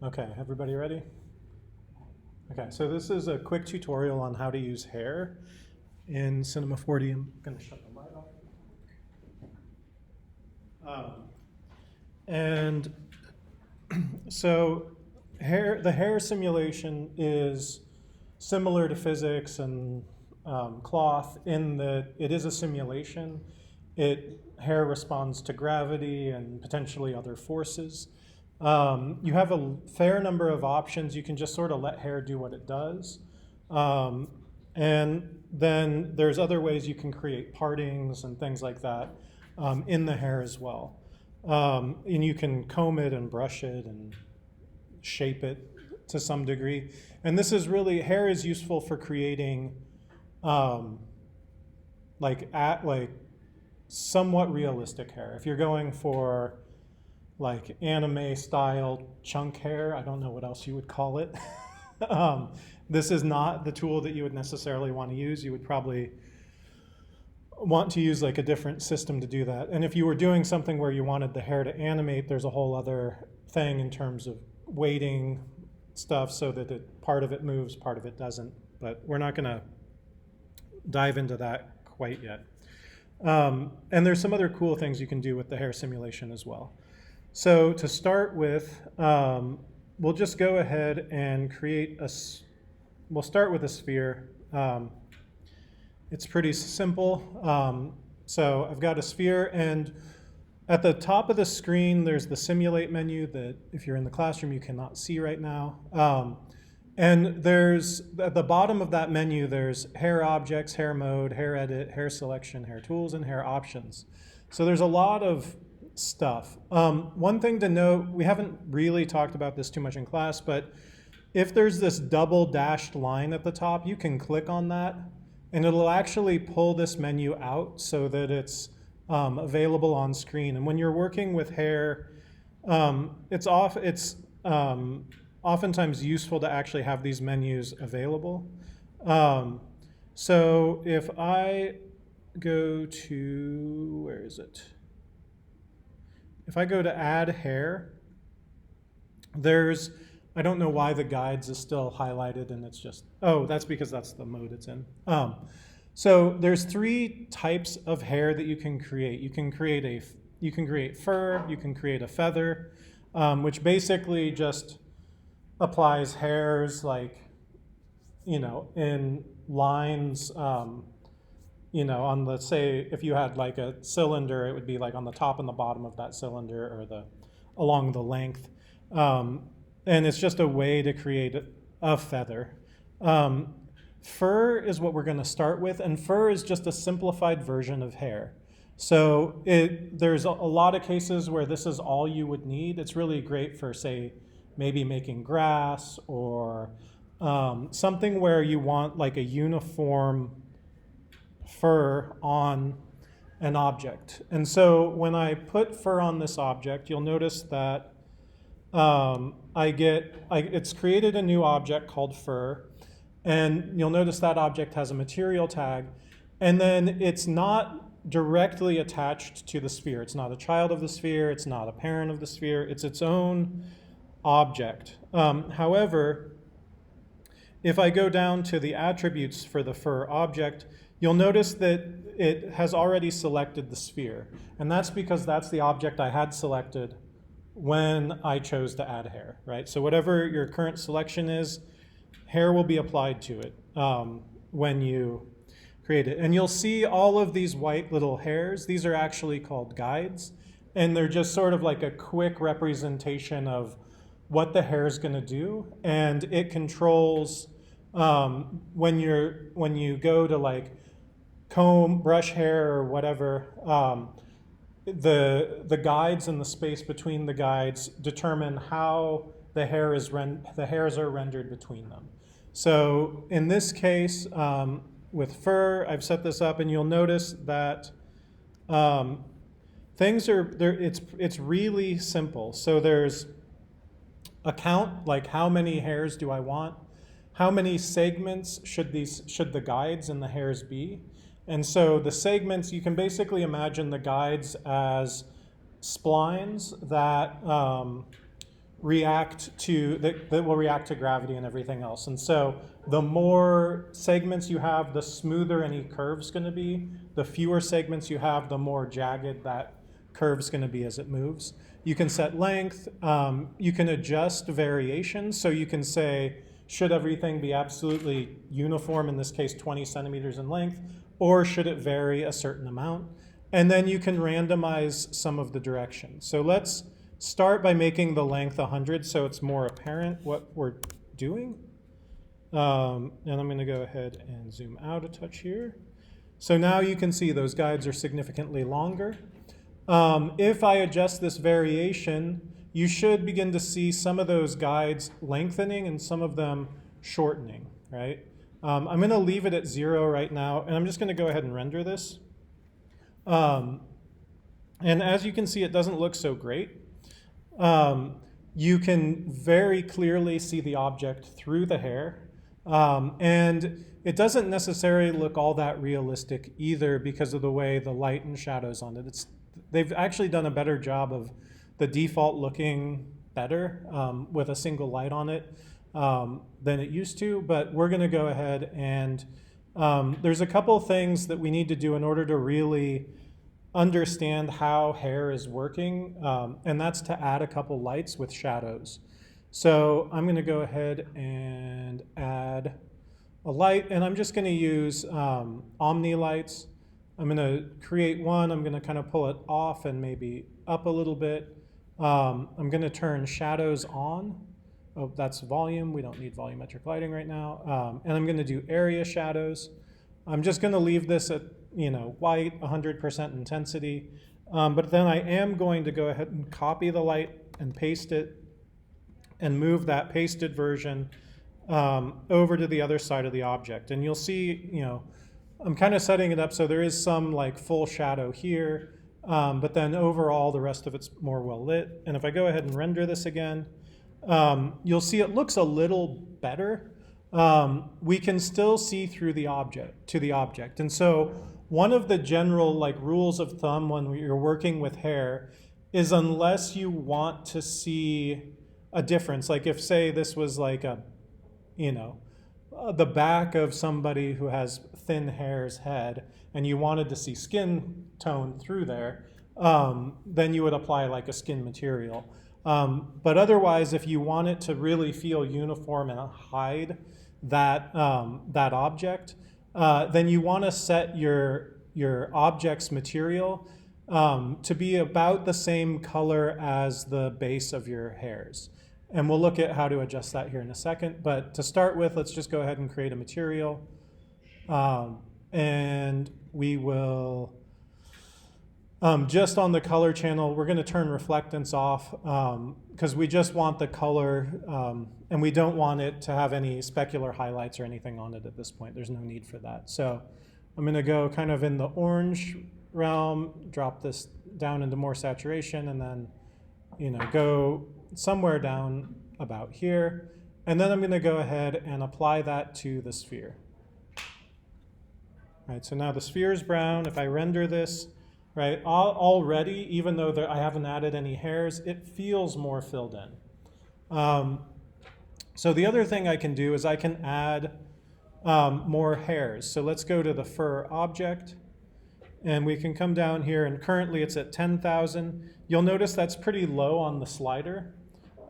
Okay, everybody ready? Okay, so this is a quick tutorial on how to use hair in Cinema4D. I'm going to shut the light off. And so the hair simulation is similar to physics and cloth in that it is a simulation. Hair responds to gravity and potentially other forces. You have a fair number of options. You can just sort of let hair do what it does. And then there's other ways you can create partings and things like that in the hair as well. And you can comb it and brush it and shape it to some degree. And this is really, hair is useful for creating like somewhat realistic hair. If you're going for like anime style chunk hair, I don't know what else you would call it. This is not the tool that you would necessarily want to use. You would probably want to use like a different system to do that. And if you were doing something where you wanted the hair to animate, there's a whole other thing in terms of weighting stuff so that part of it moves, part of it doesn't. But we're not going to dive into that quite yet. And there's some other cool things you can do with the hair simulation as well. So to start with, we'll just go ahead and we'll start with a sphere. It's pretty simple. So I've got a sphere, and at the top of the screen, there's the simulate menu that if you're in the classroom, you cannot see right now. And there's, at the bottom of that menu, there's hair objects, hair mode, hair edit, hair selection, hair tools, and hair options. So there's a lot of stuff. One thing to note, we haven't really talked about this too much in class, but if there's this double dashed line at the top, you can click on that, and it'll actually pull this menu out so that it's available on screen. And when you're working with hair, it's oftentimes useful to actually have these menus available. So if I go to, where is it? If I go to add hair, I don't know why the guides is still highlighted and it's just, oh, that's because that's the mode it's in. So there's three types of hair that you can create. You can create fur, you can create a feather, which basically just applies hairs like, in lines, on, let's say, if you had like a cylinder, it would be like on the top and the bottom of that cylinder or along the length. And it's just a way to create a feather. Fur is what we're going to start with, and fur is just a simplified version of hair. So there's a lot of cases where this is all you would need. It's really great for, say, maybe making grass or something where you want like a uniform fur on an object. And so when I put fur on this object, you'll notice that it's created a new object called fur, and you'll notice that object has a material tag, and then it's not directly attached to the sphere. It's not a child of the sphere, it's not a parent of the sphere, it's its own object. However, if I go down to the attributes for the fur object, you'll notice that it has already selected the sphere, and that's because that's the object I had selected when I chose to add hair, right? So whatever your current selection is, hair will be applied to it when you create it. And you'll see all of these white little hairs. These are actually called guides, and they're just sort of like a quick representation of what the hair is going to do, and it controls when you go to like comb, brush hair, or whatever. The guides and the space between the guides determine how the hairs are rendered between them. So in this case, with fur, I've set this up, and you'll notice that things are there. It's really simple. So there's a count, like how many hairs do I want? How many segments should the guides and the hairs be? And so the segments, you can basically imagine the guides as splines that that will react to gravity and everything else. And so the more segments you have, the smoother any curve's going to be. The fewer segments you have, the more jagged that curve's going to be as it moves. You can set length. You can adjust variations. So you can say, should everything be absolutely uniform, in this case 20 centimeters in length, or should it vary a certain amount? And then you can randomize some of the directions. So let's start by making the length 100 so it's more apparent what we're doing. And I'm going to go ahead and zoom out a touch here. So now you can see those guides are significantly longer. If I adjust this variation, you should begin to see some of those guides lengthening and some of them shortening, right? I'm going to leave it at 0 right now, and I'm just going to go ahead and render this. And as you can see, it doesn't look so great. You can very clearly see the object through the hair. And it doesn't necessarily look all that realistic either because of the way the light and shadows on it. They've actually done a better job of the default looking better with a single light on it than it used to. But we're going to go ahead and there's a couple things that we need to do in order to really understand how hair is working, and that's to add a couple lights with shadows. So I'm going to go ahead and add a light, and I'm just going to use Omni lights. I'm going to create one. I'm going to kind of pull it off and maybe up a little bit. I'm going to turn shadows on. Oh, that's volume. We don't need volumetric lighting right now. And I'm going to do area shadows. I'm just going to leave this at white, 100% intensity. But then I am going to go ahead and copy the light and paste it and move that pasted version over to the other side of the object. And you'll see, I'm kind of setting it up so there is some like full shadow here, but then overall the rest of it's more well lit. And if I go ahead and render this again, you'll see it looks a little better. We can still see through the object. And so one of the general rules of thumb when you're working with hair is unless you want to see a difference, like if say this was like the back of somebody who has thin hair's head and you wanted to see skin tone through there, then you would apply like a skin material. But otherwise, if you want it to really feel uniform and hide that object, then you want to set your object's material to be about the same color as the base of your hairs. And we'll look at how to adjust that here in a second. But to start with, let's just go ahead and create a material. And we will, just on the color channel, we're going to turn reflectance off because we just want the color and we don't want it to have any specular highlights or anything on it at this point. There's no need for that. So I'm going to go kind of in the orange realm, drop this down into more saturation, and then go somewhere down about here. And then I'm going to go ahead and apply that to the sphere. All right, so now the sphere is brown. If I render this, right, already, even though I haven't added any hairs, it feels more filled in. So the other thing I can do is I can add more hairs. So let's go to the fur object, and we can come down here, and currently it's at 10,000. You'll notice that's pretty low on the slider.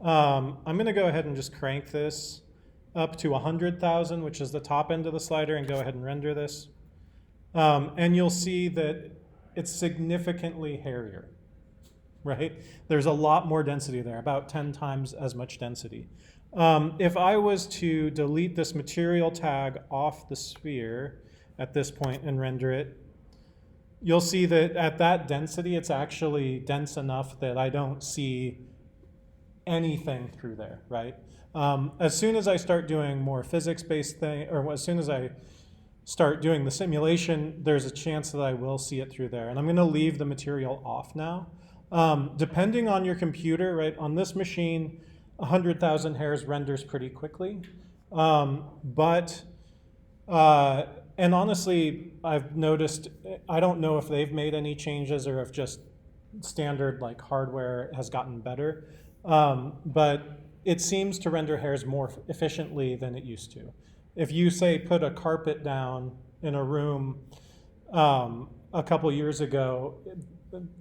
I'm going to go ahead and just crank this up to 100,000, which is the top end of the slider, and go ahead and render this. And you'll see that it's significantly hairier, right? There's a lot more density there, about 10 times as much density. If I was to delete this material tag off the sphere at this point and render it, you'll see that at that density, it's actually dense enough that I don't see anything through there, right? As soon as I start doing more physics-based thing, or as soon as I start doing the simulation, there's a chance that I will see it through there. And I'm going to leave the material off now. Depending on your computer, right, on this machine, 100,000 hairs renders pretty quickly. And honestly, I've noticed, I don't know if they've made any changes or if just standard hardware has gotten better. But it seems to render hairs more efficiently than it used to. If you say put a carpet down in a room a couple years ago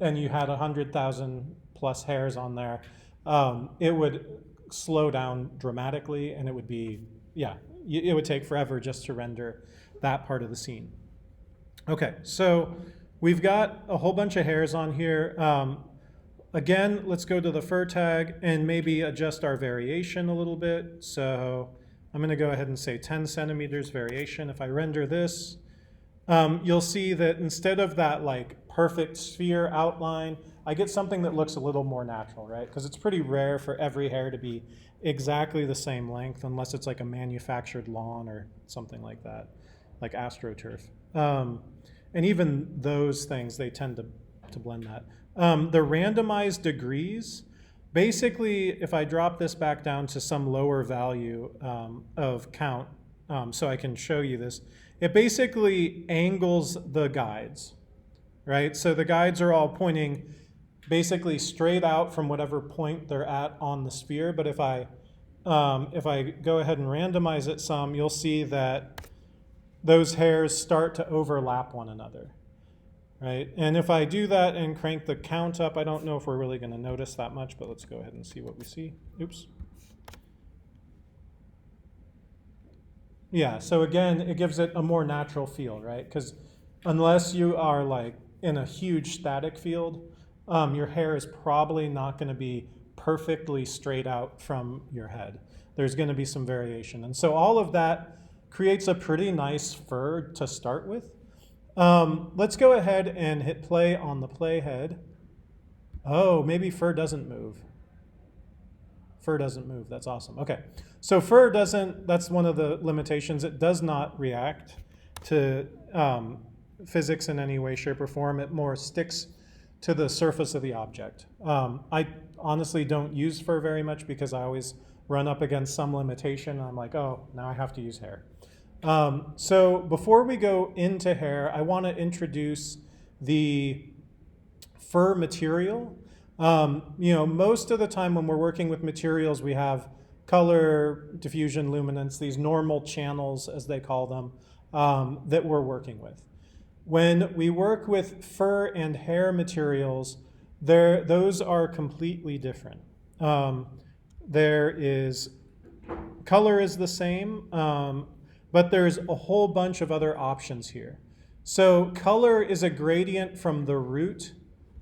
and you had 100,000 plus hairs on there, it would slow down dramatically, and it would be, yeah, it would take forever just to render that part of the scene. Okay, so we've got a whole bunch of hairs on here. Again, let's go to the fur tag and maybe adjust our variation a little bit. So I'm going to go ahead and say 10 centimeters variation. If I render this, you'll see that instead of that like perfect sphere outline, I get something that looks a little more natural, right? Because it's pretty rare for every hair to be exactly the same length unless it's like a manufactured lawn or something like that, like AstroTurf. And even those things, they tend to blend that. The randomized degrees, basically, if I drop this back down to some lower value of count, so I can show you this, it basically angles the guides, right? So the guides are all pointing basically straight out from whatever point they're at on the sphere. But if I go ahead and randomize it some, you'll see that those hairs start to overlap one another, right? And if I do that and crank the count up, I don't know if we're really going to notice that much, but let's go ahead and see what we see. Oops. Yeah, so again, it gives it a more natural feel, right? Because unless you are like in a huge static field, your hair is probably not going to be perfectly straight out from your head. There's going to be some variation. And so all of that creates a pretty nice fur to start with. Let's go ahead and hit play on the playhead. Oh, maybe fur doesn't move. Fur doesn't move. That's awesome. Okay. So fur doesn't, that's one of the limitations. It does not react to physics in any way, shape, or form. It more sticks to the surface of the object. I honestly don't use fur very much because I always run up against some limitation. I'm like, oh, now I have to use hair. So before we go into hair, I want to introduce the fur material. Most of the time when we're working with materials, we have color, diffusion, luminance, these normal channels, as they call them, that we're working with. When we work with fur and hair materials, those are completely different. Color is the same, but there's a whole bunch of other options here. So color is a gradient from the root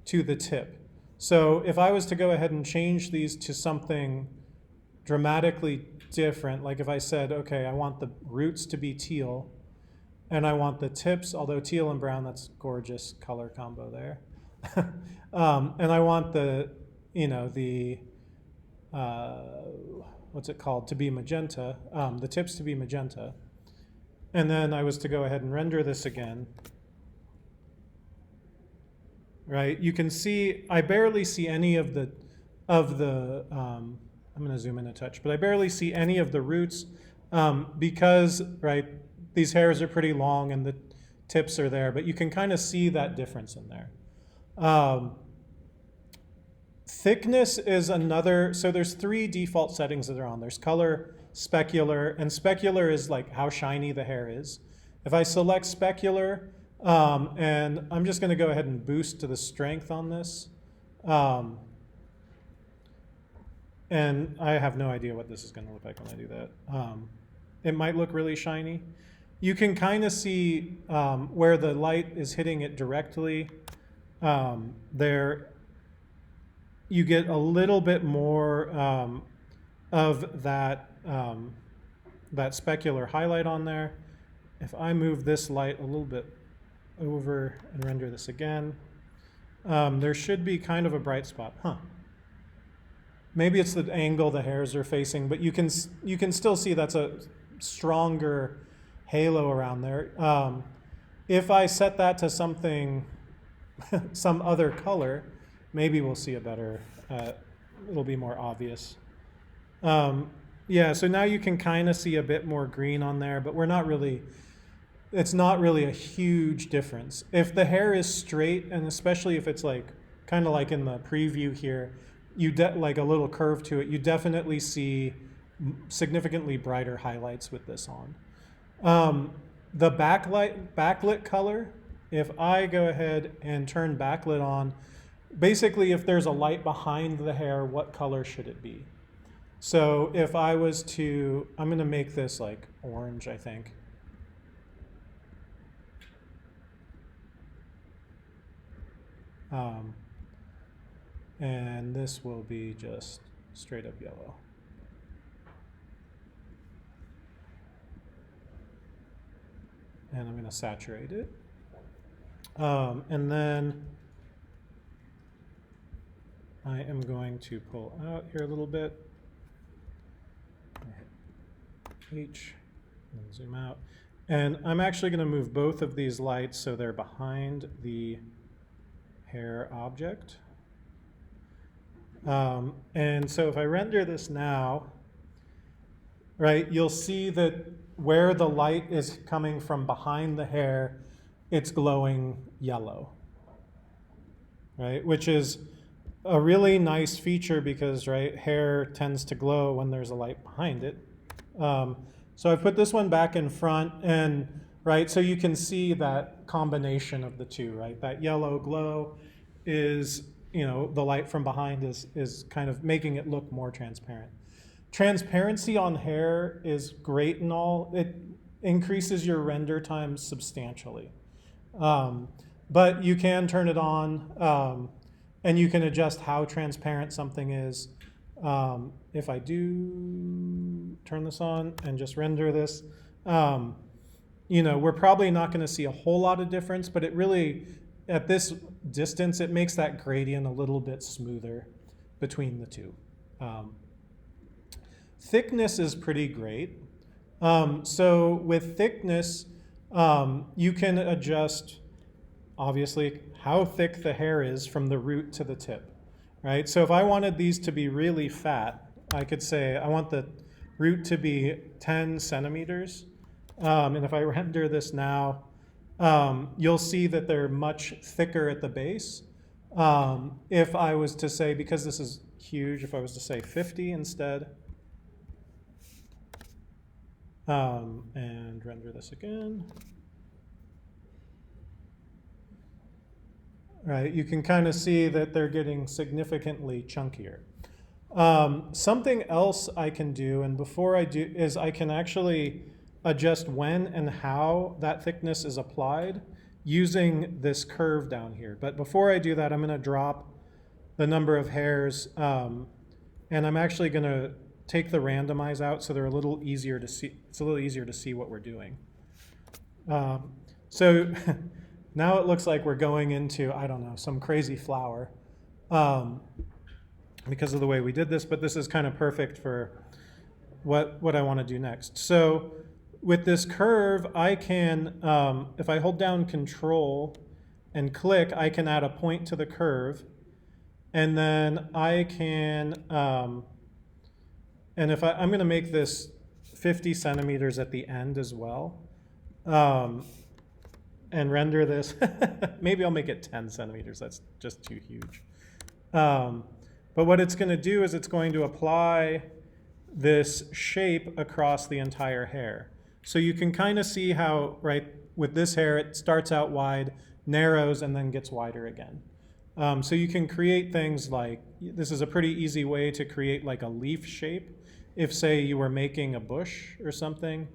to the tip. So if I was to go ahead and change these to something dramatically different, like if I said, okay, I want the roots to be teal, and I want the tips, although teal and brown, that's gorgeous color combo there. And I want what's it called, to be magenta, the tips to be magenta. And then I was to go ahead and render this again. Right, you can see, I barely see any of the I'm going to zoom in a touch, but I barely see any of the roots because, right, these hairs are pretty long and the tips are there, but you can kind of see that difference in there. Thickness is another, so there's 3 default settings that are on. There's color, specular, and specular is like how shiny the hair is. If I select specular, and I'm just going to go ahead and boost to the strength on this. And I have no idea what this is going to look like when I do that. It might look really shiny. You can kind of see where the light is hitting it directly. There, you get a little bit more of that, that specular highlight on there. If I move this light a little bit over and render this again, there should be kind of a bright spot. Maybe it's the angle the hairs are facing, but you can still see that's a stronger halo around there. If I set that to something, some other color, maybe we'll see a better, it'll be more obvious. Yeah, so now you can kind of see a bit more green on there, but it's not really a huge difference. If the hair is straight, and especially if it's like, kind of like in the preview here, like a little curve to it, you definitely see significantly brighter highlights with this on. The backlit color, if I go ahead and turn backlit on, basically if there's a light behind the hair, what color should it be? So if I was to, I'm going to make this like orange, I think. And this will be just straight up yellow. And I'm going to saturate it. And then I am going to pull out here a little bit. H, and zoom out. And I'm actually going to move both of these lights so they're behind the hair object. And so if I render this now, right, you'll see that where the light is coming from behind the hair, it's glowing yellow, right? Which is a really nice feature because, right, hair tends to glow when there's a light behind it. So I put this one back in front, and right, so you can see that combination of the two, right? That yellow glow is, you know, the light from behind is kind of making it look more transparent. Transparency on hair is great and all. It increases your render time substantially. But you can turn it on, and you can adjust how transparent something is. If I do turn this on and just render this, you know, we're probably not going to see a whole lot of difference, but it really, at this distance, it makes that gradient a little bit smoother between the two. Thickness is pretty great. So with thickness, you can adjust, obviously, how thick the hair is from the root to the tip, right? So if I wanted these to be really fat, I could say I want the root to be 10 centimeters. And if I render this now, you'll see that they're much thicker at the base. If I was to say, because this is huge, if I was to say 50 instead, and render this again. Right, you can kind of see that they're getting significantly chunkier. Something else I can do, and before I do, is I can actually adjust when and how that thickness is applied using this curve down here. But before I do that, I'm going to drop the number of hairs, and I'm actually going to take the randomize out so they're a little easier to see. It's a little easier to see what we're doing. So now it looks like we're going into, I don't know, some crazy flower because of the way we did this, but this is kind of perfect for what I want to do next. So with this curve, I can, if I hold down Control and click, I can add a point to the curve, and then I can, and if I'm going to make this 50 centimeters at the end as well, and render this. Maybe I'll make it 10 centimeters. That's just too huge. But what it's going to do is it's going to apply this shape across the entire hair. So you can kind of see how, right, with this hair, it starts out wide, narrows, and then gets wider again. So you can create things like, this is a pretty easy way to create like a leaf shape. If, say, you were making a bush or something,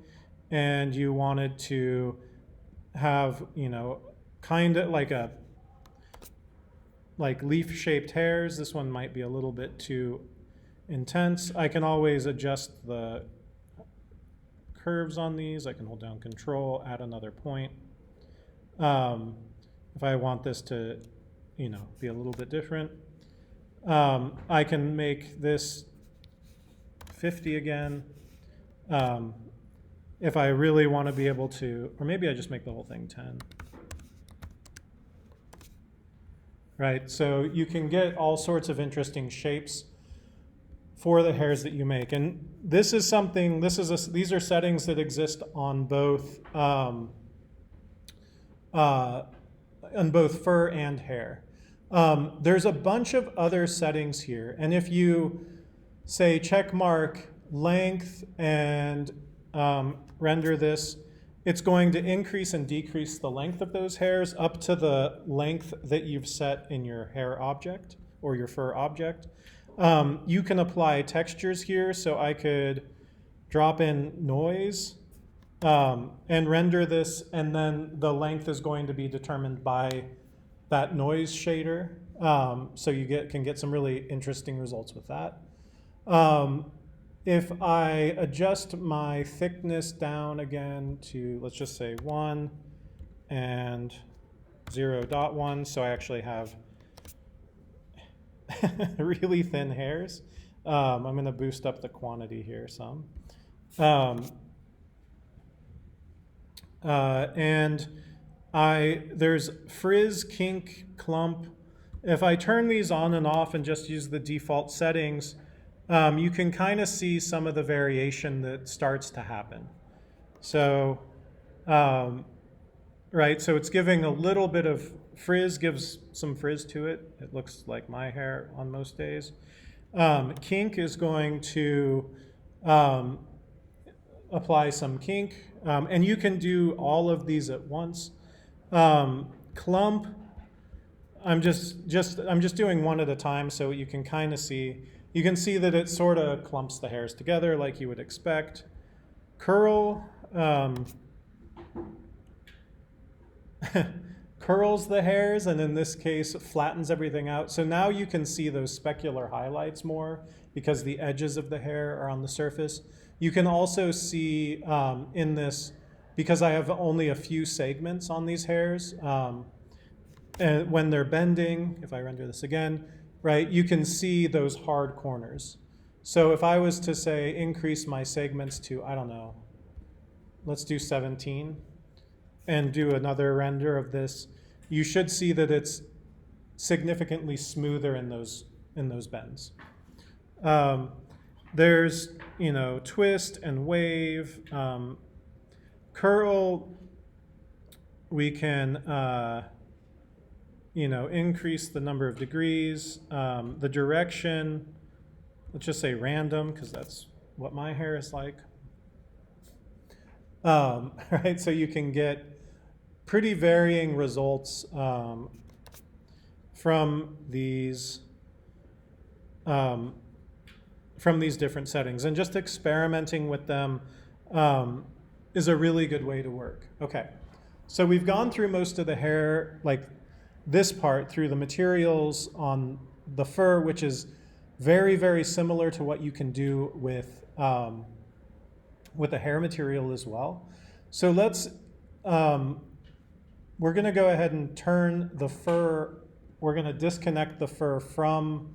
and you wanted to have, you know, kind of like leaf-shaped hairs. This one might be a little bit too intense. I can always adjust the curves on these. I can hold down Control, add another point. If I want this to, you know, be a little bit different, I can make this 50 again. If I really want to be able to, or maybe I just make the whole thing 10. Right, so you can get all sorts of interesting shapes for the hairs that you make. And this is something, these are settings that exist on both fur and hair. There's a bunch of other settings here. And if you say check mark length and render this, it's going to increase and decrease the length of those hairs up to the length that you've set in your hair object or your fur object. You can apply textures here, so I could drop in noise and render this, and then the length is going to be determined by that noise shader. So you can get some really interesting results with that. If I adjust my thickness down again to, let's just say 1 and 0.1, so I actually have really thin hairs. I'm going to boost up the quantity here some. And there's Frizz, kink, clump. If I turn these on and off and just use the default settings, you can kind of see some of the variation that starts to happen. So, right, so it's giving a little bit of frizz, gives some frizz to it. It looks like my hair on most days. Kink is going to apply some kink, and you can do all of these at once. Clump, I'm just doing one at a time so you can kind of see. You can see that it sort of clumps the hairs together like you would expect. Curl curls the hairs, and in this case flattens everything out. So now you can see those specular highlights more because the edges of the hair are on the surface. You can also see in this, because I have only a few segments on these hairs, and when they're bending, if I render this again, right, you can see those hard corners. So if I was to say increase my segments to, I don't know, let's do 17 and do another render of this, you should see that it's significantly smoother in those bends. There's, twist and wave. Curl, we can increase the number of degrees. The direction, let's just say random, because that's what my hair is like. Right, so you can get pretty varying results from these different settings, and just experimenting with them is a really good way to work. Okay, so we've gone through most of the hair, like this part, through the materials on the fur, which is very, very similar to what you can do with the hair material as well. So let's, we're going to go ahead and turn the fur, we're going to disconnect the fur from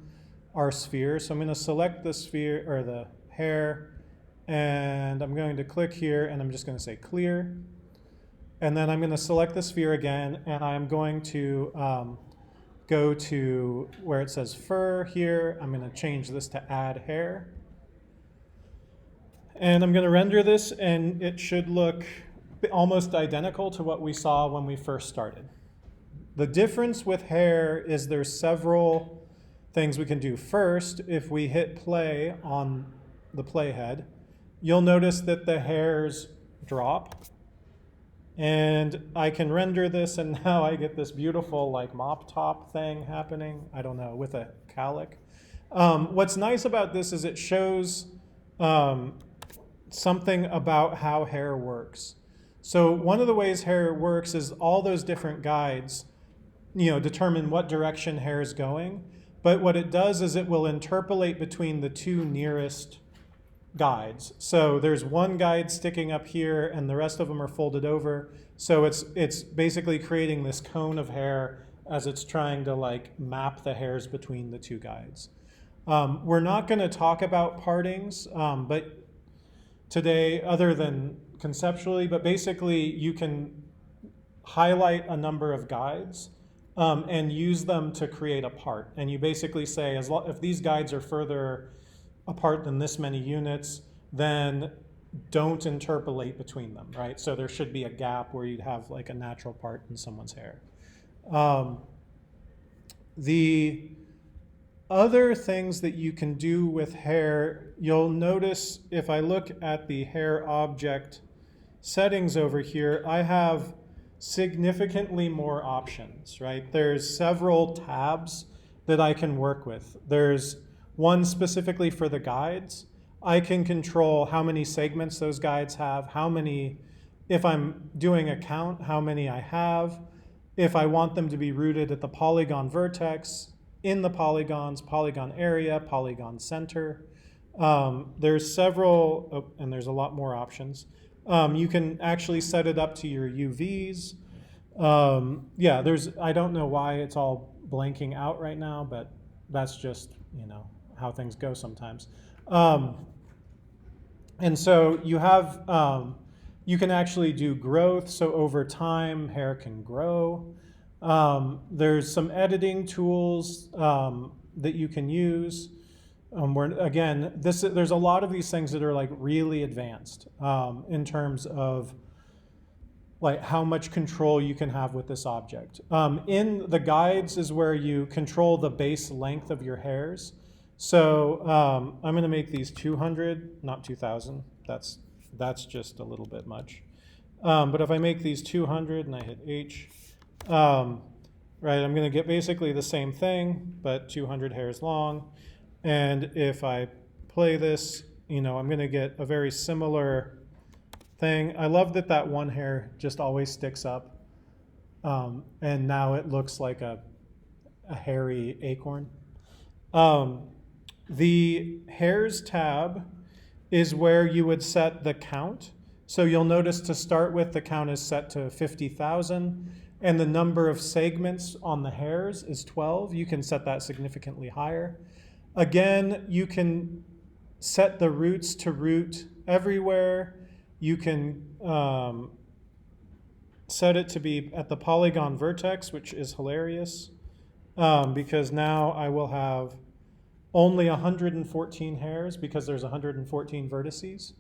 our sphere. So I'm going to select the sphere, or the hair, and I'm going to click here, and I'm just going to say clear. And then I'm going to select the sphere again, and I'm going to go to where it says fur here. I'm going to change this to add hair. And I'm going to render this, and it should look almost identical to what we saw when we first started. The difference with hair is there's several things we can do. First, if we hit play on the playhead, you'll notice that the hairs drop. And I can render this, and now I get this beautiful like mop top thing happening, I don't know, with a cowlick. What's nice about this is it shows something about how hair works. So one of the ways hair works is all those different guides, determine what direction hair is going. But what it does is it will interpolate between the two nearest guides. So there's one guide sticking up here, and the rest of them are folded over. So it's basically creating this cone of hair as it's trying to like map the hairs between the two guides. We're not going to talk about partings, but today, other than conceptually, but basically you can highlight a number of guides and use them to create a part. And you basically say, if these guides are further apart than this many units, then don't interpolate between them, right? So there should be a gap where you'd have like a natural part in someone's hair. The other things that you can do with hair, you'll notice if I look at the hair object settings over here, I have significantly more options, right? There's several tabs that I can work with. There's one specifically for the guides. I can control how many segments those guides have, how many, if I'm doing a count, how many I have, if I want them to be rooted at the polygon vertex, in the polygons, polygon area, polygon center. There's several, oh, and there's a lot more options. You can actually set it up to your UVs. Yeah, I don't know why it's all blanking out right now, but that's just, how things go sometimes. And so you have, you can actually do growth. So over time, hair can grow. There's some editing tools that you can use. Again, there's a lot of these things that are like really advanced in terms of like how much control you can have with this object. In the guides is where you control the base length of your hairs. So I'm going to make these 200, not 2,000. That's just a little bit much. But if I make these 200 and I hit H, right, I'm going to get basically the same thing, but 200 hairs long. And if I play this, I'm going to get a very similar thing. I love that one hair just always sticks up. And now it looks like a hairy acorn. The hairs tab is where you would set the count. So you'll notice to start with, the count is set to 50,000. And the number of segments on the hairs is 12. You can set that significantly higher. Again, you can set the roots to root everywhere. You can set it to be at the polygon vertex, which is hilarious, because now I will have only 114 hairs because there's 114 vertices.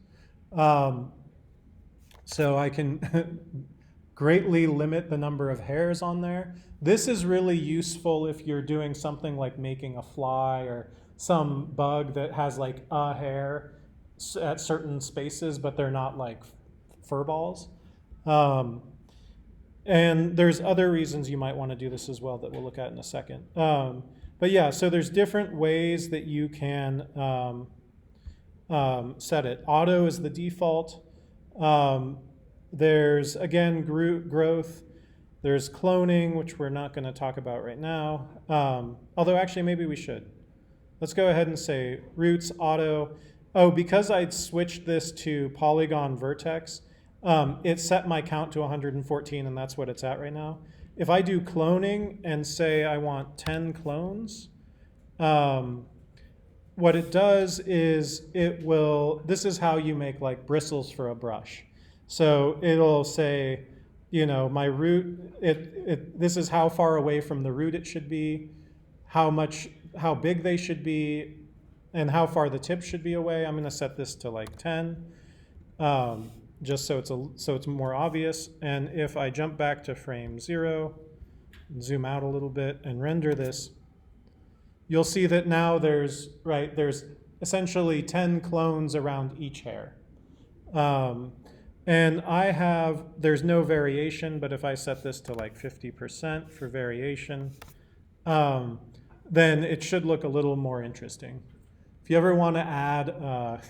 So I can greatly limit the number of hairs on there. This is really useful if you're doing something like making a fly or some bug that has like a hair at certain spaces, but they're not like fur balls. And there's other reasons you might want to do this as well that we'll look at in a second. But yeah, so there's different ways that you can set it. Auto is the default. There's, again, growth. There's cloning, which we're not going to talk about right now. Although actually maybe we should. Let's go ahead and say roots, auto. Oh, because I'd switched this to polygon vertex, it set my count to 114, and that's what it's at right now. If I do cloning and say I want 10 clones, what it does is this is how you make like bristles for a brush. So it'll say, my root, this is how far away from the root it should be, how big they should be, and how far the tip should be away. I'm going to set this to like 10, just so it's more obvious. And if I jump back to frame 0, zoom out a little bit and render this, you'll see that now there's essentially 10 clones around each hair. And there's no variation, but if I set this to like 50% for variation, then it should look a little more interesting. If you ever want to add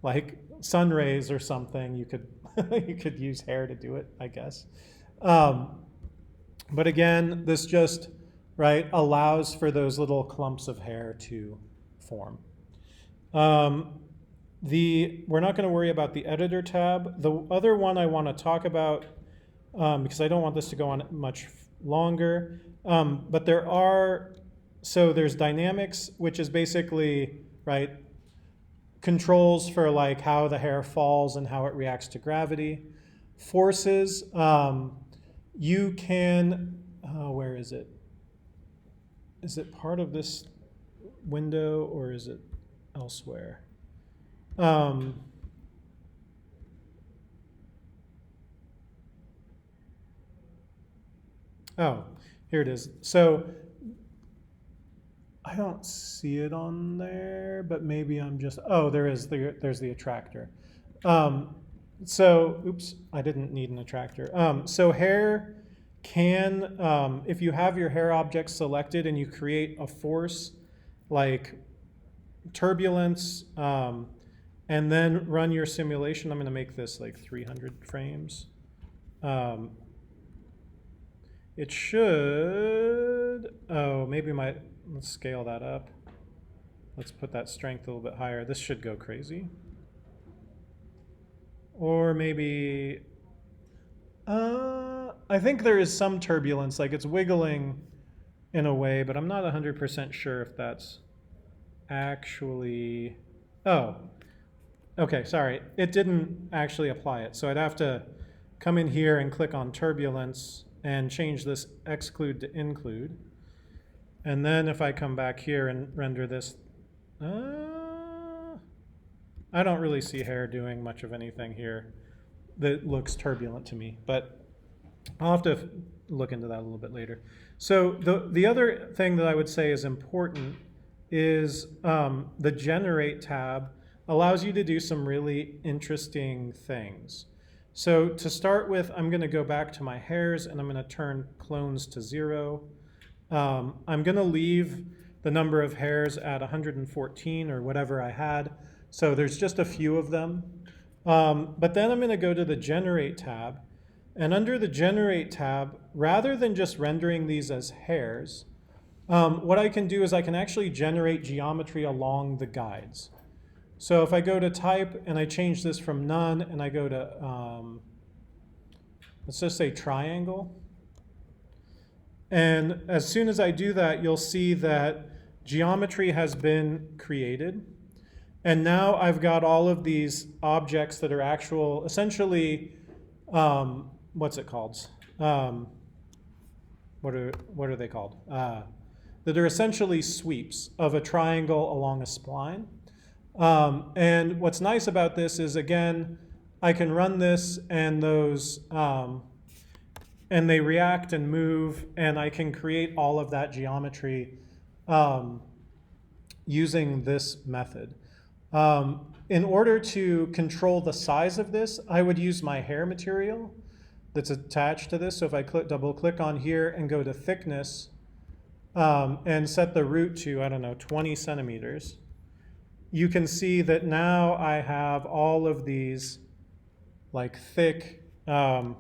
like sun rays or something, you could you could use hair to do it, I guess. But again, this just allows for those little clumps of hair to form. We're not going to worry about the editor tab. The other one I want to talk about, because I don't want this to go on much longer, but there's dynamics, which is basically controls for like how the hair falls and how it reacts to gravity. Forces, you can, where is it? Is it part of this window or is it elsewhere? Oh, here it is. So I don't see it on there, but maybe I'm just, oh, there's the attractor. So, oops, I didn't need an attractor. So hair can, if you have your hair object selected and you create a force like turbulence, and then run your simulation, I'm going to make this like 300 frames. It should, oh, maybe let's scale that up. Let's put that strength a little bit higher. This should go crazy. Or maybe, I think there is some turbulence, like it's wiggling in a way, but I'm not 100% sure if that's actually, oh, okay, sorry. It didn't actually apply it. So I'd have to come in here and click on turbulence and change this exclude to include. And then if I come back here and render this, I don't really see hair doing much of anything here that looks turbulent to me, but I'll have to look into that a little bit later. So the other thing that I would say is important is the Generate tab allows you to do some really interesting things. So to start with, I'm going to go back to my hairs and I'm going to turn clones to 0. I'm going to leave the number of hairs at 114 or whatever I had. So there's just a few of them. But then I'm going to go to the Generate tab. And under the Generate tab, rather than just rendering these as hairs, what I can do is I can actually generate geometry along the guides. So if I go to type and I change this from none and I go to, let's just say triangle. And as soon as I do that, you'll see that geometry has been created. And now I've got all of these objects that are actual, essentially, what's it called? What are they called? That are essentially sweeps of a triangle along a spline. And what's nice about this is, again, I can run this and those, and they react and move, and I can create all of that geometry using this method. In order to control the size of this, I would use my hair material that's attached to this. So if I double click on here and go to thickness and set the root to, I don't know, 20 centimeters, you can see that now I have all of these like thick, I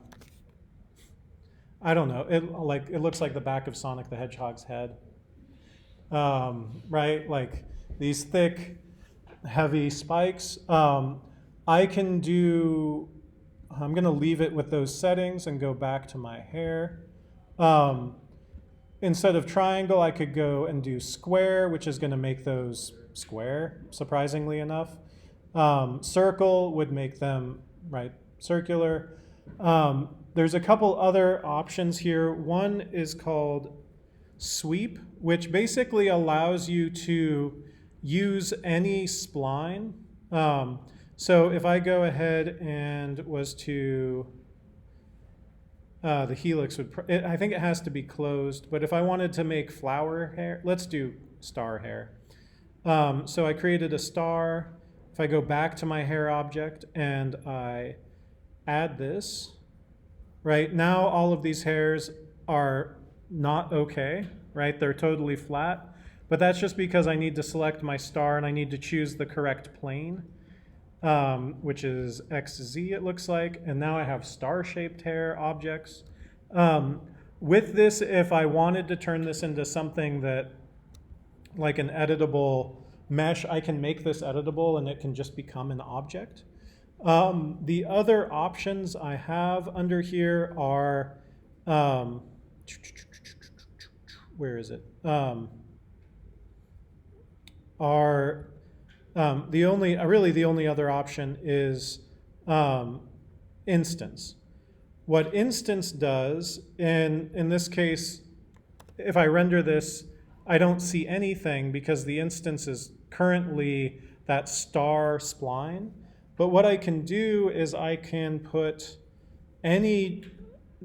don't know, it looks like the back of Sonic the Hedgehog's head, right? Like these thick, heavy spikes. I can do, I'm going to leave it with those settings and go back to my hair. Instead of triangle, I could go and do square, which is going to make those square, surprisingly enough. Circle would make them, right, circular. There's a couple other options here. One is called sweep, which basically allows you to use any spline. So if I go ahead and was to, the helix would, I think it has to be closed, but if I wanted to make flower hair, let's do star hair. So I created a star. If I go back to my hair object and I add this, right, now all of these hairs are not okay, right? They're totally flat, but that's just because I need to select my star and I need to choose the correct plane, which is XZ it looks like, and now I have star-shaped hair objects. With this, if I wanted to turn this into something that, like an editable mesh, I can make this editable and it can just become an object. The other options I have under here are, where is it? The only other option is instance. What instance does, in this case, if I render this, I don't see anything because the instance is currently that star spline. But what I can do is I can put any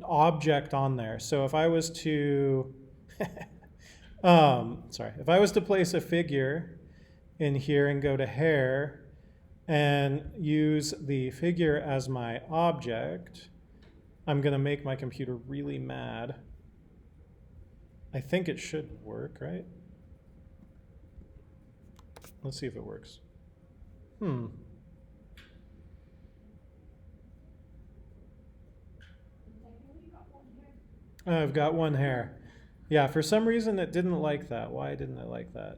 object on there. So if I was to Sorry, if I was to place a figure in here and go to hair and use the figure as my object, I'm going to make my computer really mad. I think it should work, right? Let's see if it works. I've got one hair. Yeah, for some reason it didn't like that. Why didn't it like that?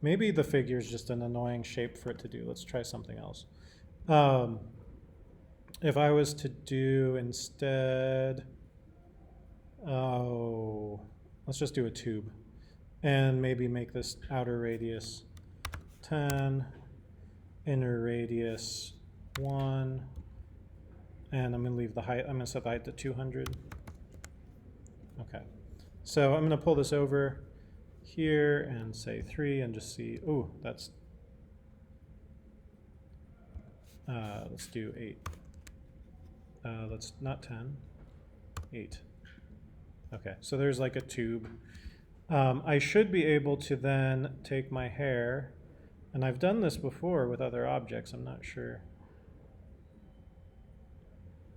Maybe the figure is just an annoying shape for it to do. Let's try something else. If I was to do instead, let's just do a tube. And maybe make this outer radius 10, inner radius 1, and I'm going to leave the height, I'm going to set the height to 200. Okay, so I'm going to pull this over here and say 3 and just see, ooh, that's, let's do 8. Let's not 10, 8. Okay, so there's like a tube. I should be able to then take my hair, and I've done this before with other objects, I'm not sure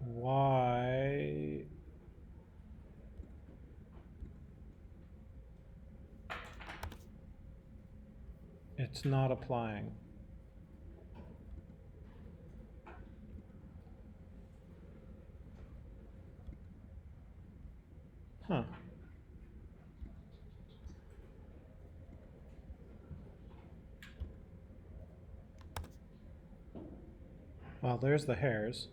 why. It's not applying. Huh. Well, there's the hairs.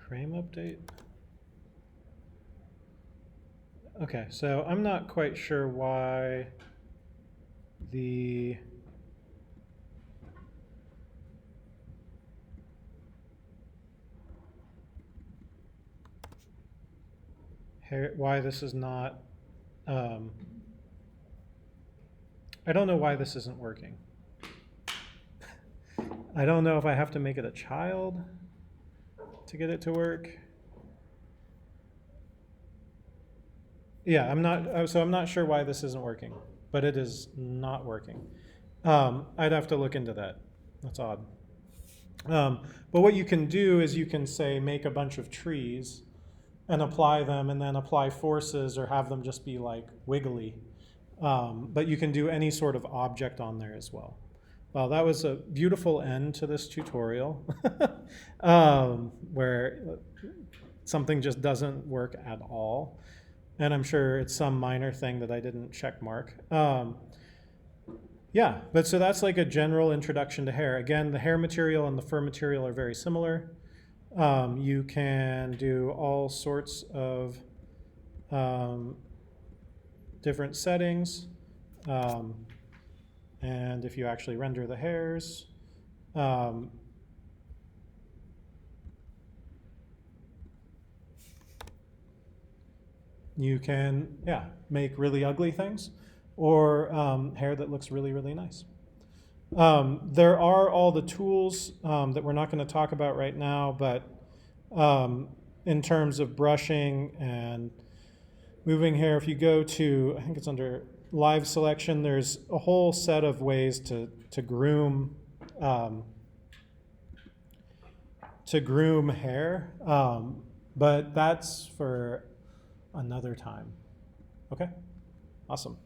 Frame update. Okay, so I'm not quite sure why the hair, why this is not, I don't know why this isn't working. I don't know if I have to make it a child to get it to work. Yeah, I'm not sure why this isn't working, but it is not working. I'd have to look into that. That's odd. But what you can do is you can say make a bunch of trees and apply them and then apply forces or have them just be like wiggly. But you can do any sort of object on there as well. Well, that was a beautiful end to this tutorial where something just doesn't work at all. And I'm sure it's some minor thing that I didn't check mark. Yeah, but so that's like a general introduction to hair. Again, the hair material and the fur material are very similar. You can do all sorts of different settings. And if you actually render the hairs, you can, make really ugly things or hair that looks really, really nice. There are all the tools that we're not going to talk about right now, but in terms of brushing and moving hair, if you go to, I think it's under live selection, there's a whole set of ways to groom hair, but that's for another time. Okay, awesome.